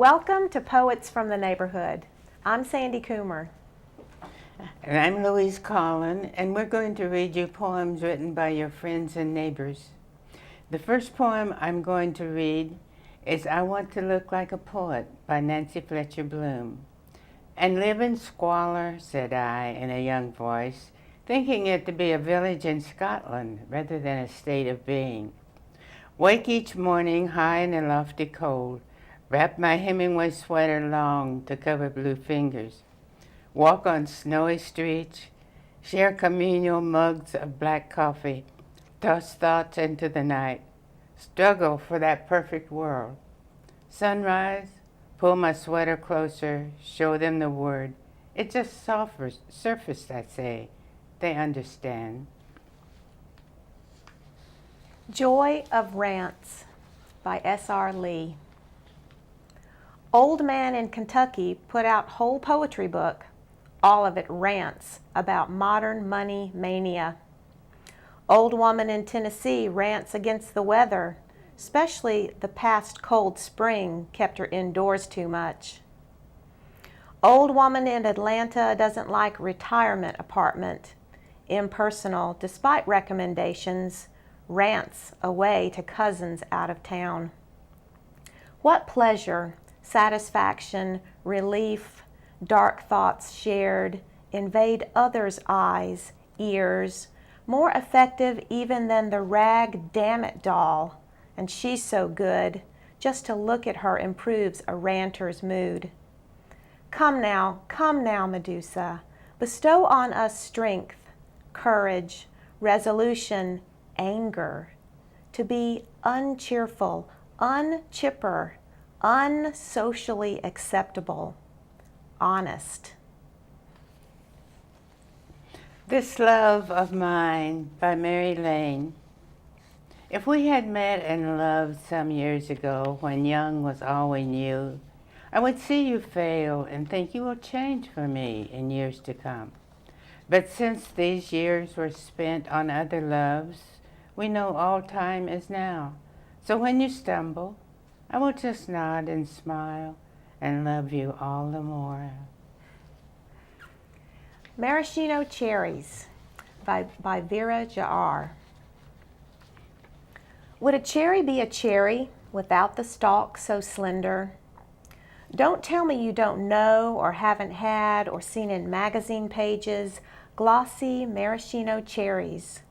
Welcome to Poets from the Neighborhood. I'm Sandy Coomer. And I'm Louise Colln, and we're going to read you poems written by your friends and neighbors. The first poem I'm going to read is I Want to Look Like a Poet by Nancy Fletcher-Blume. And live in squalor, said I in a young voice, thinking it to be a village in Scotland rather than a state of being. Wake each morning high in a lofty cold, wrap my Hemingway sweater long to cover blue fingers, walk on snowy streets, share communal mugs of black coffee, toss thoughts into the night, struggle for that perfect world. Sunrise, pull my sweater closer, show them the word. It just surfaced, I say. They understand. Joy of Rants by S.R. Lee. Old man in Kentucky put out whole poetry book, all of it rants about modern money mania. Old woman in Tennessee rants against the weather, especially the past cold spring kept her indoors too much. Old woman in Atlanta doesn't like retirement apartment, impersonal despite recommendations, rants away to cousins out of town. What pleasure, satisfaction, relief, dark thoughts shared, invade others' eyes, ears, more effective even than the rag damn it doll, and she's so good, just to look at her improves a ranter's mood. Come now, Medusa, bestow on us strength, courage, resolution, anger, to be uncheerful, unchipper, unsocially acceptable, honest. This Love of Mine by Mary Lane. If we had met and loved some years ago when young was all we knew, I would see you fail and think you will change for me in years to come. But since these years were spent on other loves, we know all time is now. So when you stumble, I will just nod and smile and love you all the more. Maraschino Cherries by VeeraJaR. Would a cherry be a cherry without the stalk so slender? Don't tell me you don't know or haven't had or seen in magazine pages glossy maraschino cherries,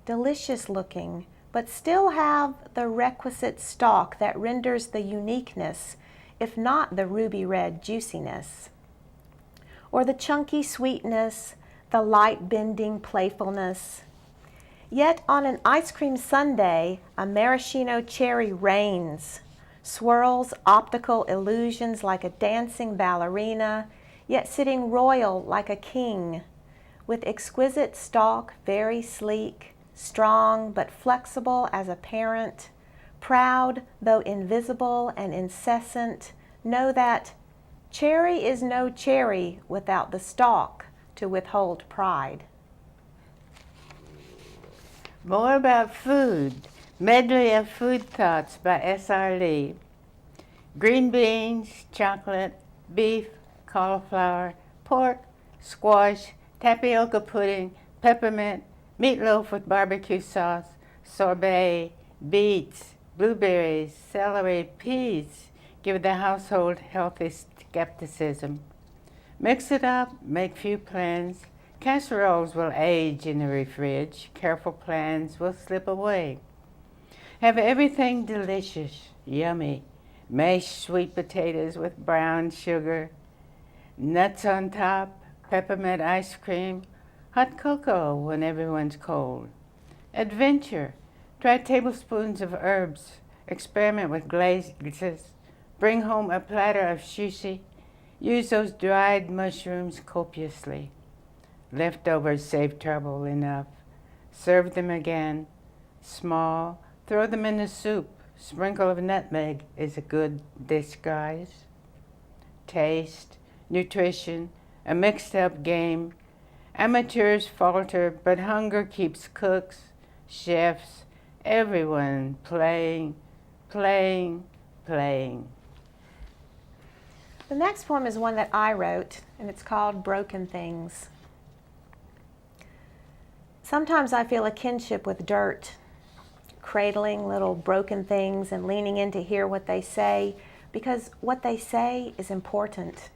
delicious looking, but still have the requisite stalk that renders the uniqueness, if not the ruby red juiciness, or the chunky sweetness, the light bending playfulness. Yet on an ice cream sundae, a maraschino cherry reigns, swirls optical illusions like a dancing ballerina, yet sitting royal like a king, with exquisite stalk very sleek, strong but flexible as a parent, proud though invisible and incessant, know that cherry is no cherry without the stalk to withhold pride. More about food. Medley of Food Thoughts by S.R. Lee. Green beans, chocolate, beef, cauliflower, pork, squash, tapioca pudding, peppermint, meatloaf with barbecue sauce, sorbet, beets, blueberries, celery, peas give the household healthy skepticism. Mix it up, make few plans. Casseroles will age in the fridge. Careful plans will slip away. Have everything delicious, yummy. Mashed sweet potatoes with brown sugar, nuts on top, peppermint ice cream, hot cocoa when everyone's cold. Adventure. Try tablespoons of herbs. Experiment with glazes. Bring home a platter of sushi. Use those dried mushrooms copiously. Leftovers save trouble enough. Serve them again. Small. Throw them in the soup. Sprinkle of nutmeg is a good disguise. Taste. Nutrition. A mixed up game. Amateurs falter, but hunger keeps cooks, chefs, everyone playing, playing, playing. The next poem is one that I wrote, and it's called Broken Things. Sometimes I feel a kinship with dirt, cradling little broken things and leaning in to hear what they say, because what they say is important.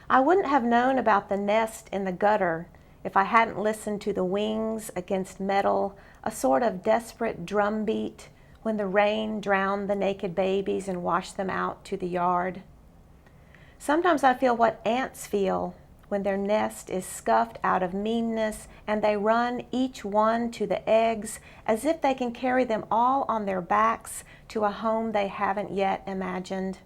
I wouldn't have known about the nest in the gutter if I hadn't listened to the wings against metal, a sort of desperate drumbeat when the rain drowned the naked babies and washed them out to the yard. Sometimes I feel what ants feel when their nest is scuffed out of meanness and they run each one to the eggs as if they can carry them all on their backs to a home they haven't yet imagined.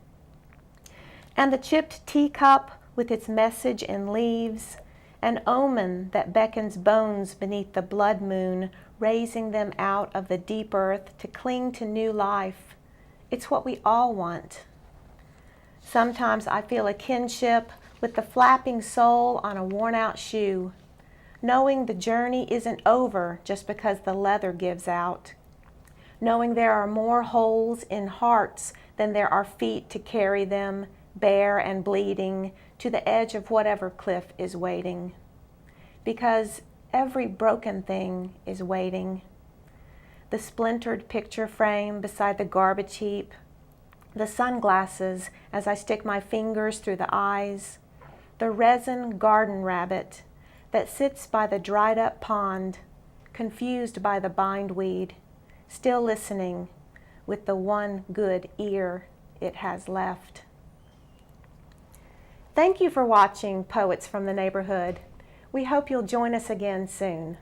And the chipped teacup with its message in leaves, an omen that beckons bones beneath the blood moon, raising them out of the deep earth to cling to new life. It's what we all want. Sometimes I feel a kinship with the flapping sole on a worn-out shoe, knowing the journey isn't over just because the leather gives out, knowing there are more holes in hearts than there are feet to carry them, bare and bleeding, to the edge of whatever cliff is waiting. Because every broken thing is waiting. The splintered picture frame beside the garbage heap, the sunglasses as I stick my fingers through the eyes, the resin garden rabbit that sits by the dried up pond, confused by the bindweed, still listening with the one good ear it has left. Thank you for watching Poets from the Neighborhood. We hope you'll join us again soon.